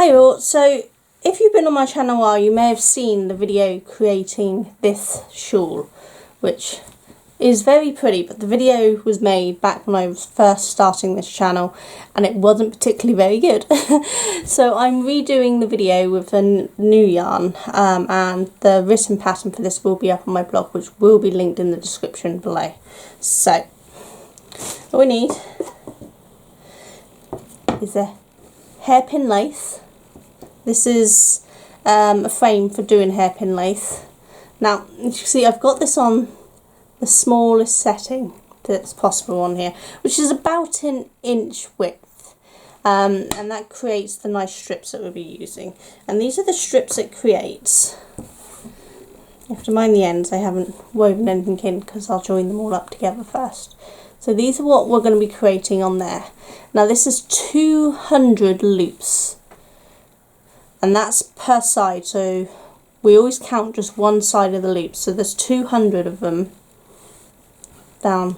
Hi all, so if you've been on my channel a while, you may have seen the video creating this shawl, which is very pretty, but the video was made back when I was first starting this channel and it wasn't particularly very good. So I'm redoing the video with a new yarn, and the written pattern for this will be up on my blog, which will be linked in the description below. So all we need is a hairpin lace. This is a frame for doing hairpin lace. Now, as you can see, I've got this on the smallest setting that's possible on here, which is about an inch width, and that creates the nice strips that we'll be using. And these are the strips it creates. You have to mind the ends, I haven't woven anything in because I'll join them all up together first. So these are what we're going to be creating on there. Now this is 200 loops, and that's per side, so we always count just one side of the loop, so there's 200 of them down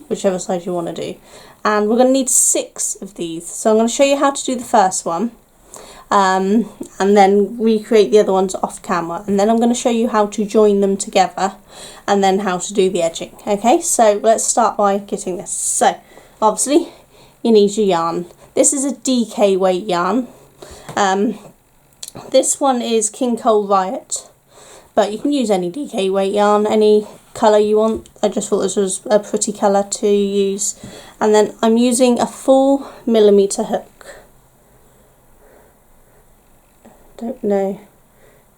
whichever side you want to do, and we're going to need 6 of these. So I'm going to show you how to do the first one, and then recreate the other ones off camera, and then I'm going to show you how to join them together and then how to do the edging. Okay, so let's start by getting this. So obviously you need your yarn. This is a DK weight yarn. This one is King Cole Riot, but you can use any DK weight yarn, any colour you want. I just thought this was a pretty colour to use. And then I'm using a 4mm hook. Don't know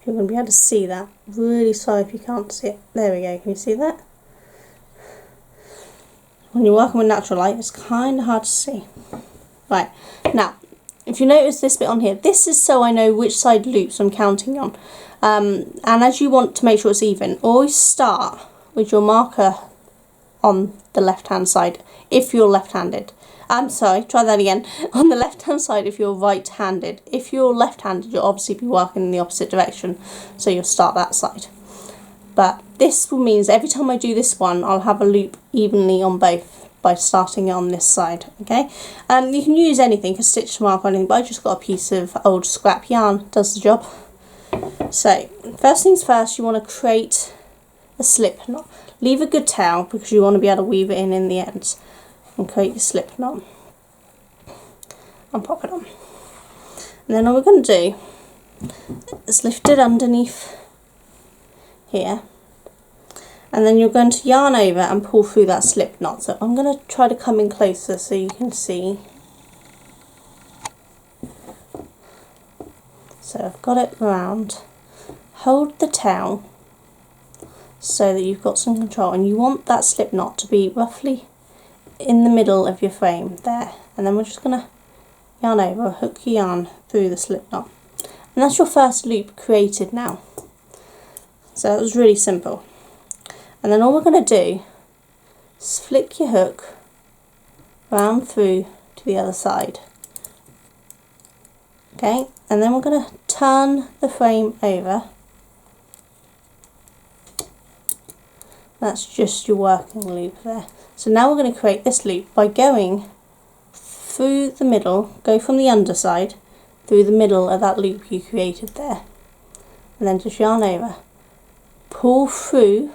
if you're going to be able to see that. Really sorry if you can't see it. There we go, can you see that? When you're working with natural light, it's kind of hard to see. Right, now if you notice this bit on here, this is so I know which side loops I'm counting on. And as you want to make sure it's even, always start with your marker on the left hand side if you're left handed. I'm sorry, try that again. On the left hand side if you're right handed. If you're left handed, you'll obviously be working in the opposite direction, so you'll start that side. But this means every time I do this one, I'll have a loop evenly on both by starting it on this side. Okay, you can use anything, a stitch mark or anything, but I just got a piece of old scrap yarn, does the job. So first things first, you want to create a slip knot. Leave a good tail because you want to be able to weave it in the ends, and create your slip knot and pop it on. And then all we're going to do is lift it underneath here, and then you're going to yarn over and pull through that slip knot. So I'm going to try to come in closer so you can see. So I've got it round. Hold the tail so that you've got some control, and you want that slip knot to be roughly in the middle of your frame there. And then we're just going to yarn over, hook your yarn through the slip knot. And that's your first loop created now. So it was really simple. And then all we're going to do is flick your hook round through to the other side. Okay, and then we're going to turn the frame over. That's just your working loop there. So now we're going to create this loop by going through the middle, go from the underside through the middle of that loop you created there, and then just yarn over, pull through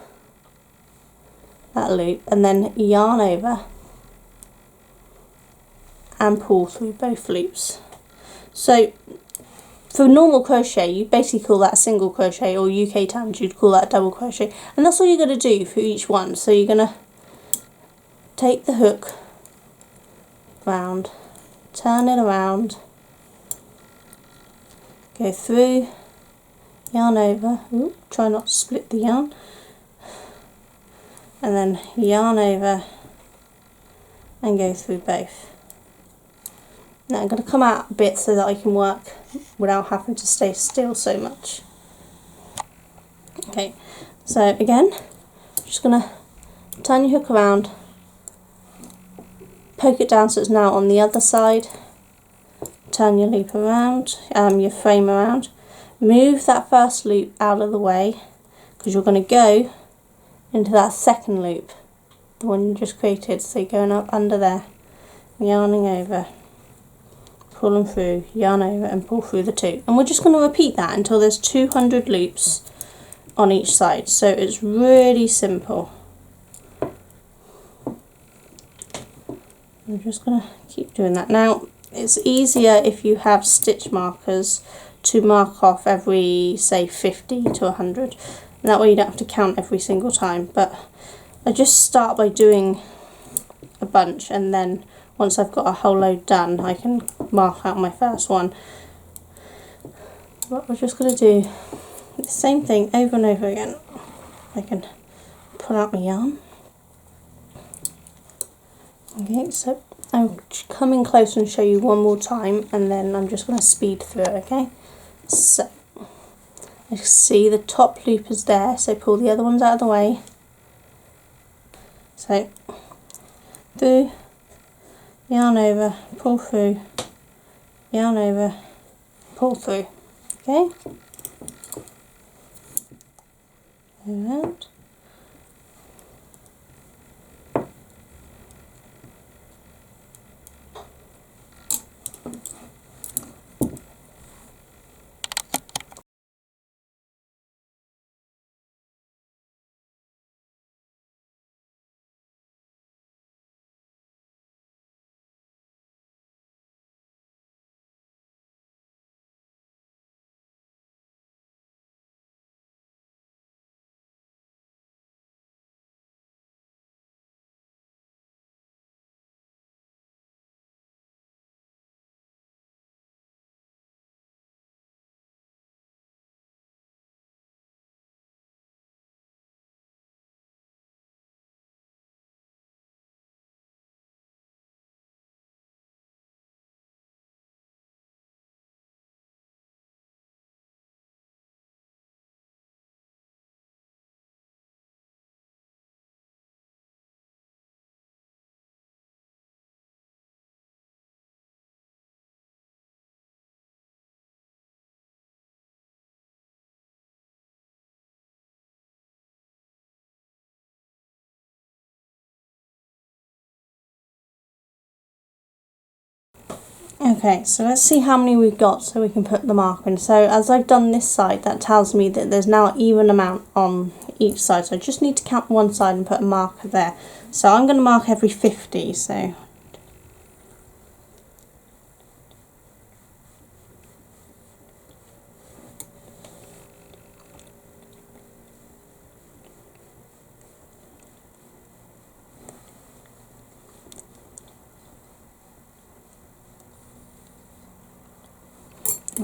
that loop, and then yarn over and pull through both loops. So for normal crochet, you basically call that a single crochet, or UK terms you'd call that a double crochet, and that's all you're going to do for each one. So you're going to take the hook round, turn it around, go through, yarn over, ooh, try not to split the yarn, and then yarn over and go through both. Now I'm going to come out a bit so that I can work without having to stay still so much. Okay, so again, just going to turn your hook around, poke it down so it's now on the other side, turn your loop around, your frame around, move that first loop out of the way because you're going to go into that second loop, the one you just created. So you're going up under there, yarning over, pull them through, yarn over and pull through the 2. And we're just going to repeat that until there's 200 loops on each side. So it's really simple. I'm just going to keep doing that. Now it's easier if you have stitch markers to mark off every, say, 50 to 100. And that way you don't have to count every single time. But I just start by doing a bunch, and then once I've got a whole load done I can mark out my first one. But we're just going to do the same thing over and over again. I can pull out my yarn. Okay, so I'll come in close and show you one more time, and then I'm just going to speed through it, okay? So, you can see the top loop is there, so pull the other ones out of the way. So, through, yarn over, pull through, yarn over, pull through, okay? Around. Okay, so let's see how many we've got so we can put the marker in. So as I've done this side, that tells me that there's now an even amount on each side. So I just need to count one side and put a marker there. So I'm going to mark every 50. So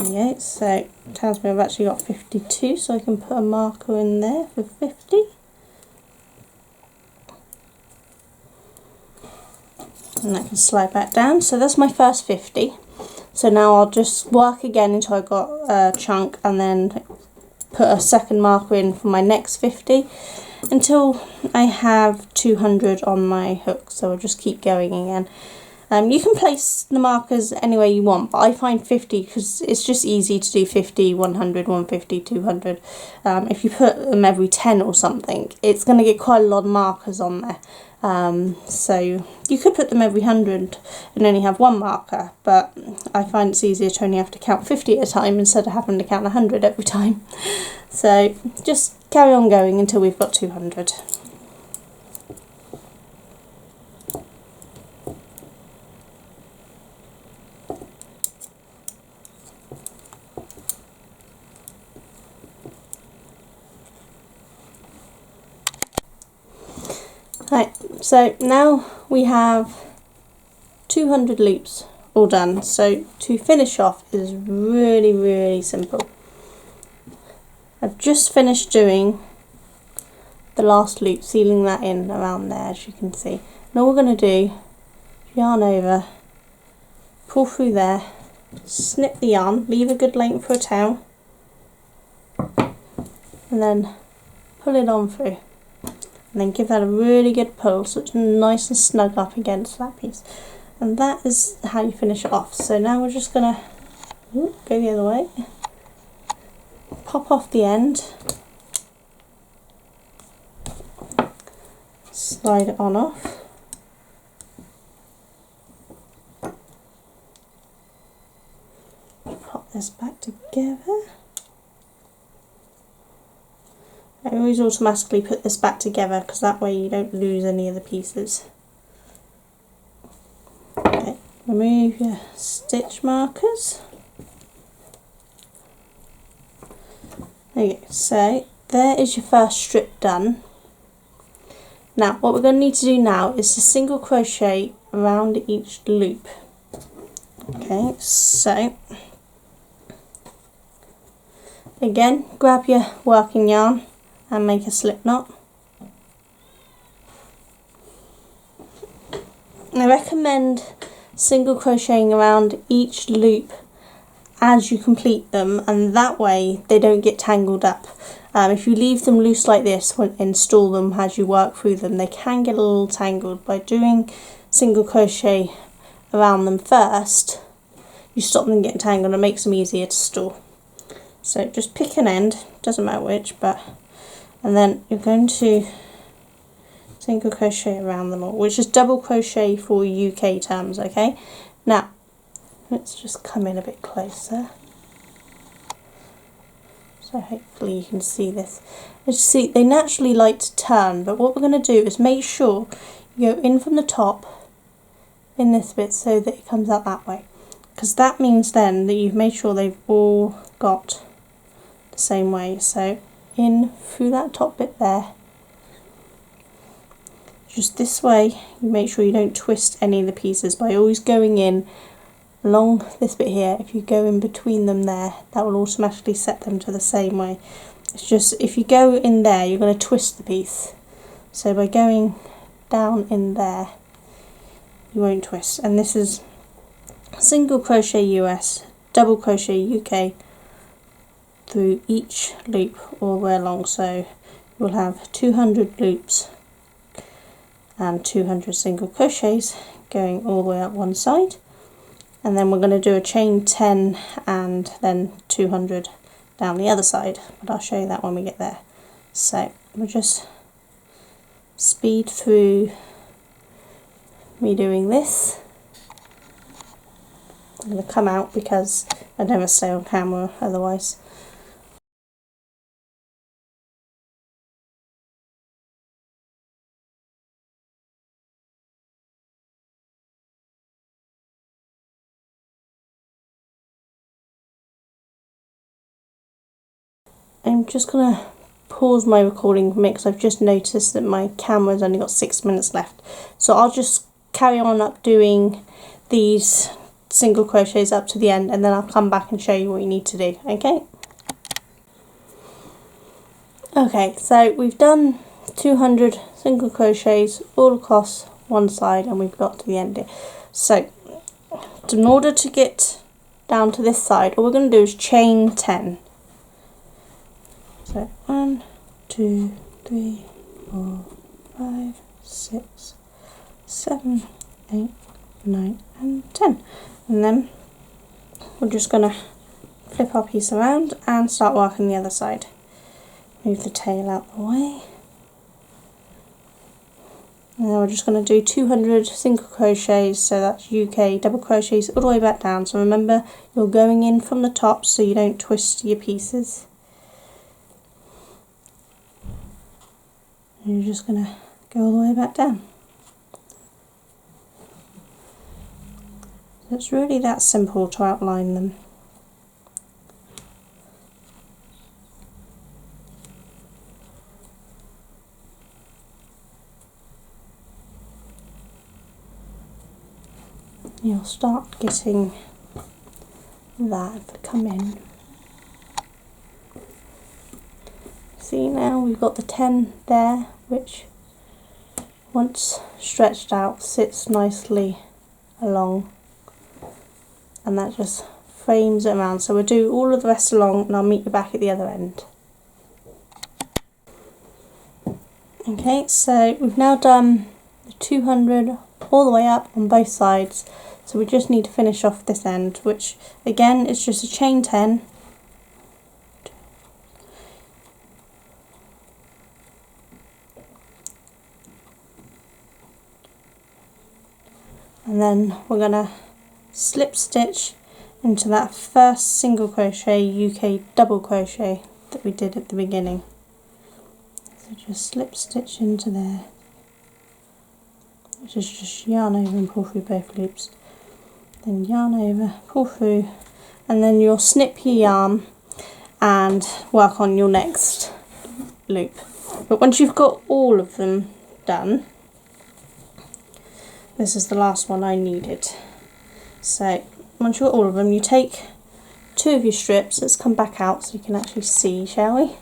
yeah, so it tells me I've actually got 52, so I can put a marker in there for 50. And I can slide back down. So that's my first 50. So now I'll just work again until I've got a chunk, and then put a second marker in for my next 50 until I have 200 on my hook. So I'll just keep going again. You can place the markers anywhere you want, but I find 50 because it's just easy to do 50, 100, 150, 200. If you put them every 10 or something, it's going to get quite a lot of markers on there. So you could put them every 100 and only have one marker, but I find it's easier to only have to count 50 at a time instead of having to count 100 every time. So just carry on going until we've got 200. Right, so now we have 200 loops all done. So to finish off is really simple. I've just finished doing the last loop, sealing that in around there, as you can see. And all we're going to do, yarn over, pull through there, snip the yarn, leave a good length for a tail, and then pull it on through. And then give that a really good pull so it's nice and snug up against that piece. And that is how you finish it off. So now we're just going to go the other way, pop off the end, slide it on off, this back together. I always automatically put this back together because that way you don't lose any of the pieces. Okay, remove your stitch markers. Okay, so there is your first strip done. Now what we're going to need to do now is to single crochet around each loop. Okay, so again, grab your working yarn and make a slip knot. I recommend single crocheting around each loop as you complete them, and that way they don't get tangled up. If you leave them loose like this and install them as you work through them, they can get a little tangled. By doing single crochet around them first, you stop them getting tangled and makes them easier to store. So just pick an end, doesn't matter which, and then you're going to single crochet around them all, which is double crochet for UK terms, okay? Now, let's just come in a bit closer. So hopefully you can see this. As you see, they naturally like to turn, but what we're going to do is make sure you go in from the top in this bit so that it comes out that way. Because that means then that you've made sure they've all got the same way. So in through that top bit there, just this way, you make sure you don't twist any of the pieces by always going in along this bit here. If you go in between them there, that will automatically set them to the same way. It's just if you go in there, you're going to twist the piece. So by going down in there, you won't twist. And this is single crochet US, double crochet UK through each loop all the way along. So you'll have 200 loops and 200 single crochets going all the way up one side, and then we're going to do a chain 10 and then 200 down the other side, but I'll show you that when we get there. So we'll just speed through me doing this. I'm going to come out because I never stay on camera otherwise. I'm just going to pause my recording for a minute because I've just noticed that my camera's only got 6 minutes left. So I'll just carry on up doing these single crochets up to the end, and then I'll come back and show you what you need to do, okay? Okay, so we've done 200 single crochets all across one side and we've got to the end here. So in order to get down to this side, all we're going to do is chain 10. So 1, 2, 3, 4, 5, 6, 7, 8, 9 and 10. And then we're just going to flip our piece around and start working the other side. Move the tail out the way. And then we're just going to do 200 single crochets, so that's UK double crochets all the way back down. So remember, you're going in from the top so you don't twist your pieces. And you're just going to go all the way back down. It's really that simple to outline them. You'll start getting that if I come in. See, now we've got the 10 there, which once stretched out sits nicely along, and that just frames it around. So we'll do all of the rest along and I'll meet you back at the other end. Okay, so we've now done the 200 all the way up on both sides, so we just need to finish off this end, which again is just a chain 10, and then we're going to slip stitch into that first single crochet UK double crochet that we did at the beginning. So just slip stitch into there, which is just yarn over and pull through both loops, then yarn over, pull through, and then you'll snip your yarn and work on your next loop. But once you've got all of them done, this is the last one I needed. So once you've got all of them, you take 2 of your strips. Let's come back out so you can actually see, shall we?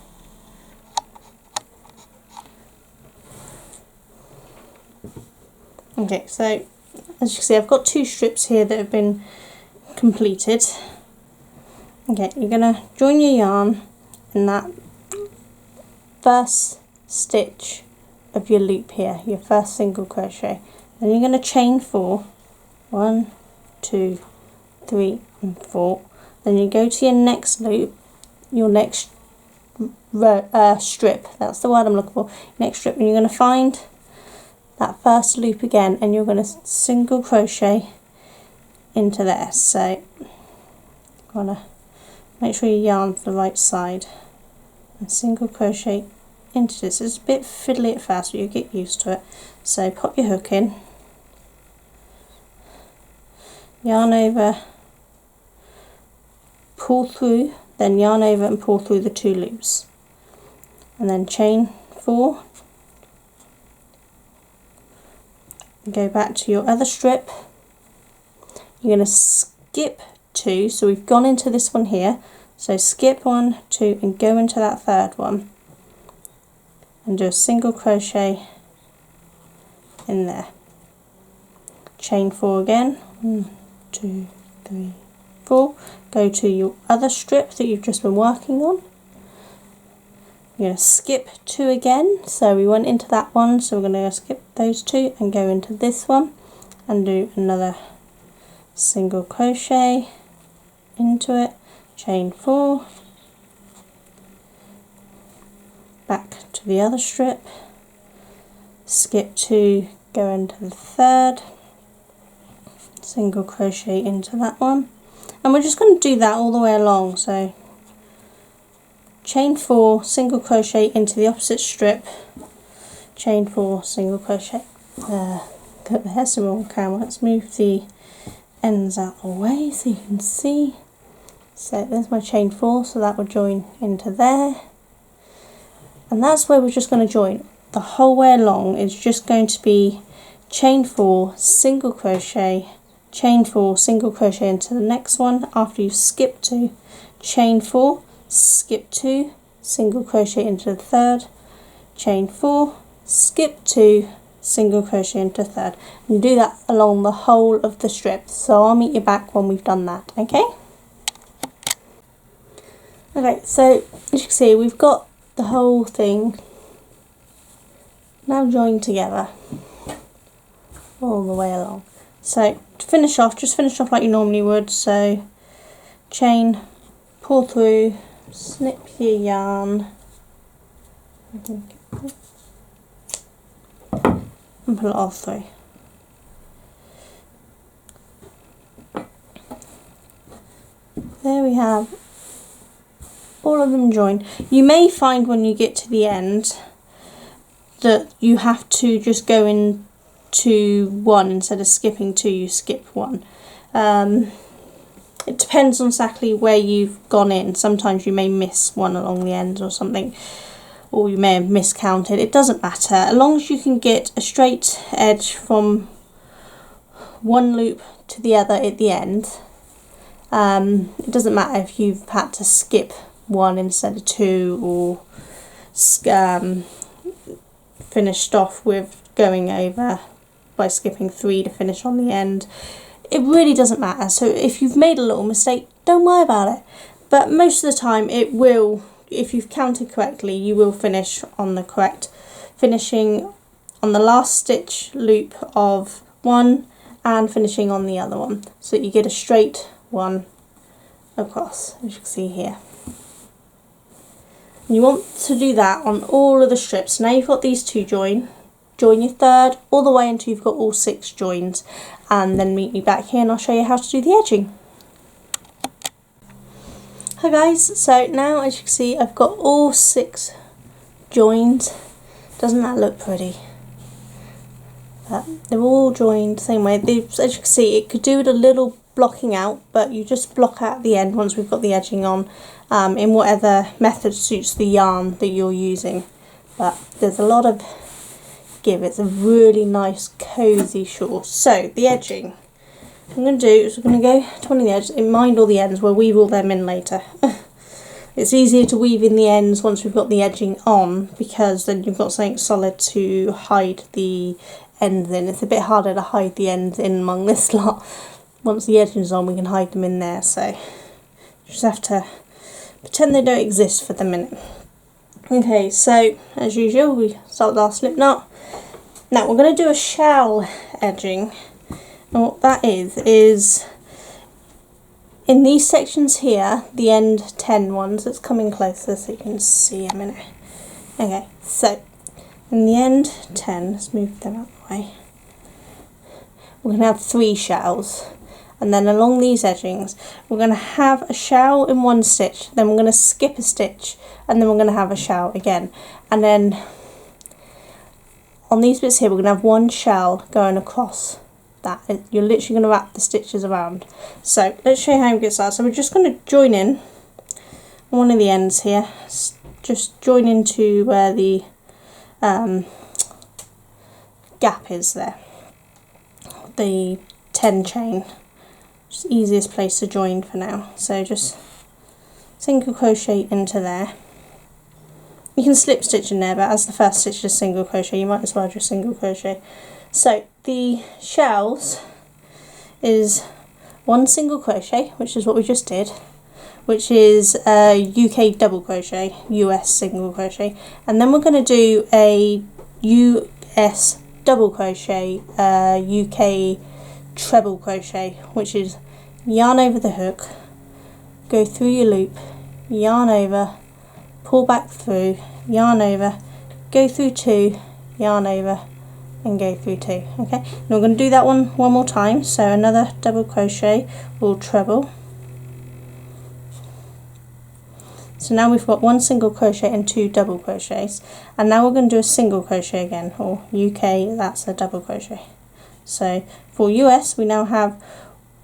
Okay, so as you can see, I've got 2 strips here that have been completed. Okay, you're going to join your yarn in that first stitch of your loop here, your first single crochet. Then you're going to chain 4, 1, 2, 3 and 4. Then you go to your next loop, your next strip, that's the word I'm looking for, next strip, and you're going to find that first loop again, and you're going to single crochet into there. So you want to make sure you yarn the right side and single crochet into this. It's a bit fiddly at first, but you'll get used to it. So pop your hook in, yarn over, pull through, then yarn over and pull through the 2 loops, and then chain 4, go back to your other strip. You're going to skip 2, so we've gone into this one here, so skip 1, 2 and go into that third one and do a single crochet in there, chain 4 again, 1, 2, 3, 4, go to your other strip that you've just been working on. You're going to skip 2 again, so we went into that one, so we're going to skip those 2 and go into this one and do another single crochet into it, chain 4, back to the other strip, skip 2, go into the third, single crochet into that one, and we're just going to do that all the way along. So chain 4, single crochet into the opposite strip, chain 4, single crochet. Got the hair some on camera. Let's move the ends out of the way so you can see. So there's my chain 4, so that will join into there, and that's where we're just going to join the whole way along. It's just going to be chain 4, single crochet, chain 4, single crochet into the next one. After you've skipped 2, chain 4, skip 2, single crochet into the third, chain 4, skip 2, single crochet into the third, and do that along the whole of the strip. So I'll meet you back when we've done that. Okay, so as you can see, we've got the whole thing now joined together all the way along. So to finish off, just finish off like you normally would. So chain, pull through, snip your yarn and pull it all through. There we have all of them joined. You may find when you get to the end that you have to just go into 1 instead of skipping 2, you skip 1. It depends on exactly where you've gone in. Sometimes you may miss 1 along the ends or something, or you may have miscounted. It doesn't matter, as long as you can get a straight edge from one loop to the other at the end. It doesn't matter if you've had to skip 1 instead of 2, or finished off with going over by skipping 3 to finish on the end. It really doesn't matter. So if you've made a little mistake, don't worry about it. But most of the time it will, if you've counted correctly, you will finish on the correct, finishing on the last stitch loop of 1 and finishing on the other one, so that you get a straight one across, as you can see here. And you want to do that on all of the strips. Now you've got these 2 join your third all the way until you've got all 6 joins, and then meet me back here and I'll show you how to do the edging. Hi guys, so now as you can see I've got all 6 joined. Doesn't that look pretty? But they're all joined the same way. As you can see, it could do with a little blocking out, but you just block out the end once we've got the edging on, in whatever method suits the yarn that you're using. But there's a lot of give. It's a really nice cozy shawl. So the edging, what I'm going to do is we're going to go to one of the edges and mind all the ends. We'll weave all them in later. It's easier to weave in the ends once we've got the edging on, because then you've got something solid to hide the ends in. It's a bit harder to hide the ends in among this lot. Once the edging is on, we can hide them in there, so you just have to pretend they don't exist for the minute. Okay, so as usual we start with our slip knot. Now we're going to do a shawl edging, and what that is in these sections here, the end 10 ones, it's coming closer so you can see a minute. Okay, so in the end 10, let's move them out of the way. We're going to have 3 shawls, and then along these edgings we're going to have a shawl in one stitch, then we're going to skip a stitch, and then we're going to have a shawl again, and then on these bits here we're going to have 1 shawl going across that. You're literally going to wrap the stitches around. So let's show you how we get started. So we're just going to join in one of the ends here, just join into where the gap is there, the 10 chain, just the easiest place to join for now. So just single crochet into there. You can slip stitch in there, but as the first stitch is single crochet, you might as well just single crochet. So the shawls is 1 single crochet, which is what we just did, which is a UK double crochet, US single crochet, and then we're going to do a US double crochet, UK treble crochet, which is yarn over the hook, go through your loop, yarn over, pull back through, yarn over, go through 2, yarn over, and go through 2. Okay, and we're going to do that one more time. So another double crochet or treble. So now we've got 1 single crochet and 2 double crochets, and now we're going to do a single crochet again, or UK, that's a double crochet. So for US we now have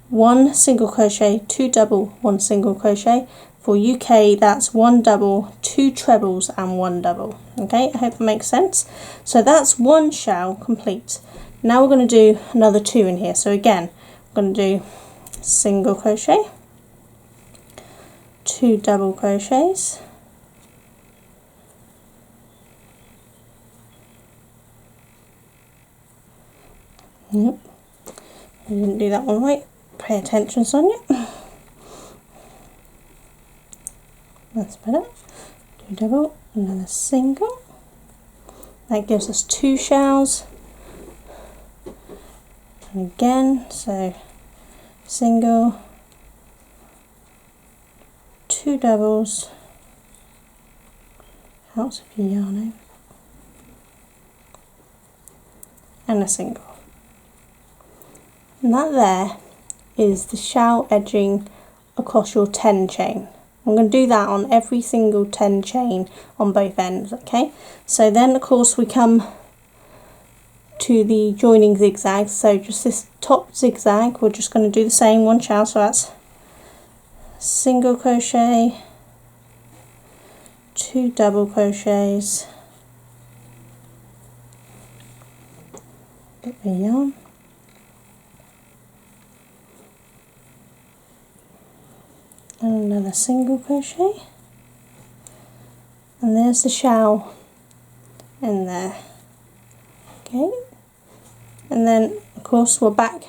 1 single crochet, 2 double, 1 single crochet. For UK that's 1 double, 2 trebles and 1 double. Okay, I hope that makes sense. So that's 1 shawl complete. Now we're going to do another 2 in here. So again, we're going to do single crochet, 2 double crochets, I didn't do that one right. Pay attention, Sonia. That's better. 2 double, another single. That gives us 2 shawls. And again, so single, 2 doubles. Helps if you yarn over. And a single. And that there is the shawl edging across your 10 chain. I'm going to do that on every single 10 chain on both ends, okay? So then of course we come to the joining zigzags. So just this top zigzag, we're just going to do the same 1 shawl, so that's single crochet, 2 double crochets, bit of yarn, and another single crochet, and there's the shawl in there. Okay, and then of course we're back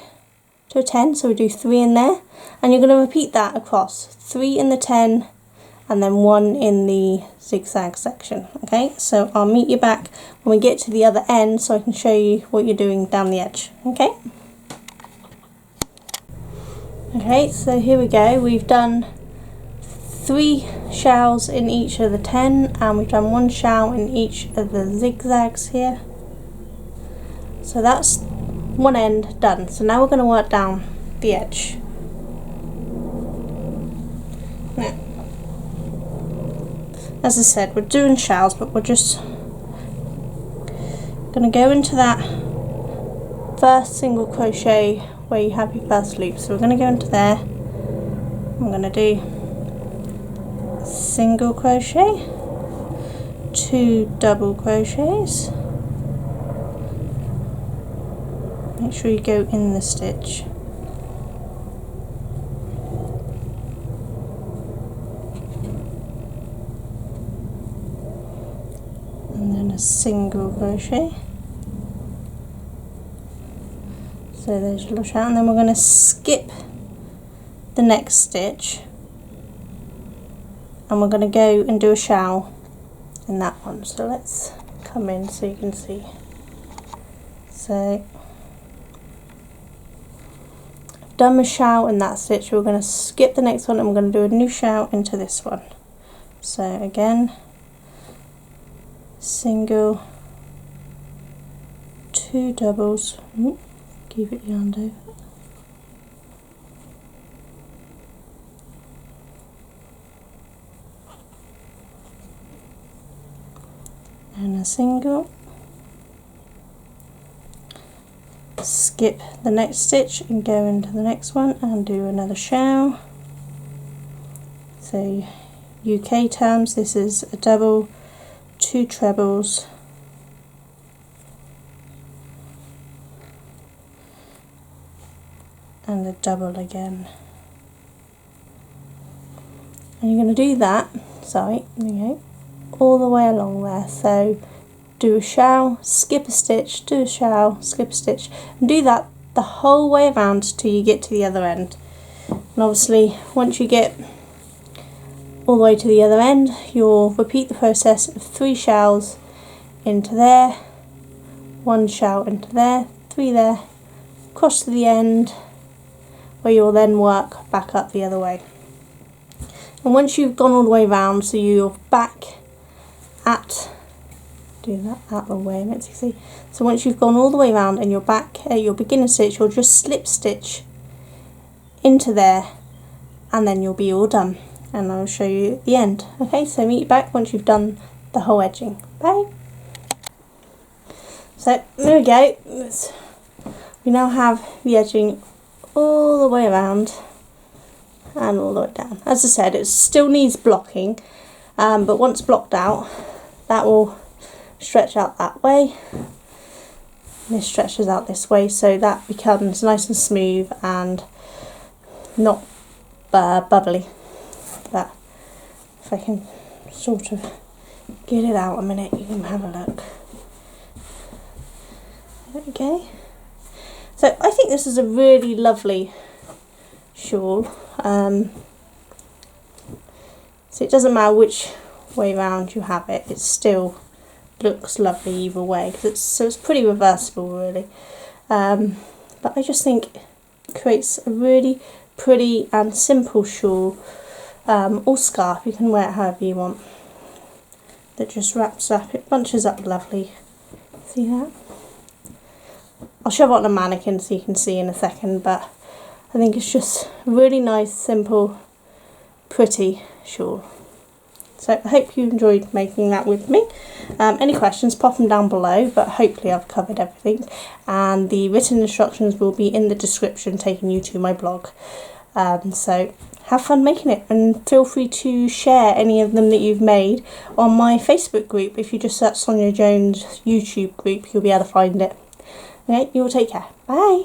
to a 10, so we do 3 in there, and you're going to repeat that across 3 in the 10 and then 1 in the zigzag section. Okay, so I'll meet you back when we get to the other end so I can show you what you're doing down the edge. Okay, so here we go. We've done 3 shawls in each of the 10, and we've done 1 shawl in each of the zigzags here. So that's one end done. So now we're going to work down the edge. Now, as I said, we're doing shawls, but we're just going to go into that first single crochet where you have your first loop. So we're going to go into there. I'm going to do single crochet, 2 double crochets. Make sure you go in the stitch. And then a single crochet. So there's your little shawl, and then we're going to skip the next stitch and we're going to go and do a shawl in that one. So let's come in so you can see. So I've done my shawl in that stitch. We're going to skip the next one and we're going to do a new shawl into this one. So again, single, 2 doubles. Keep it yarned over. And a single. Skip the next stitch and go into the next one and do another shawl. So UK terms, this is a double, 2 trebles, and a double again. And you're going to do that, sorry, there you go, all the way along there. So do a shawl, skip a stitch, do a shawl, skip a stitch, and do that the whole way around till you get to the other end. And obviously once you get all the way to the other end, you'll repeat the process of 3 shawls into there, 1 shawl into there, 3 there, across to the end, where you'll then work back up the other way. And once you've gone all the way round, so you're back at, do that out of the way, let's see. So once you've gone all the way round and you're back at your beginner stitch, you'll just slip stitch into there and then you'll be all done. And I'll show you at the end. Okay, so meet you back once you've done the whole edging. Bye! So there we go. We now have the edging all the way around and all the way down. As I said, it still needs blocking, but once blocked out, that will stretch out that way. This stretches out this way, so that becomes nice and smooth and not bubbly. But if I can sort of get it out a minute, you can have a look. Okay. So I think this is a really lovely shawl. So it doesn't matter which way round you have it, it still looks lovely either way, because it's pretty reversible really. But I just think it creates a really pretty and simple shawl or scarf. You can wear it however you want. That just wraps up, it bunches up lovely. See that? I'll shove it on a mannequin so you can see in a second, but I think it's just a really nice, simple, pretty shawl. So I hope you enjoyed making that with me. Any questions, pop them down below, but hopefully I've covered everything. And the written instructions will be in the description, taking you to my blog. So have fun making it, and feel free to share any of them that you've made on my Facebook group. If you just search Sonia Jones YouTube group, you'll be able to find it. Okay, you all take care. Bye.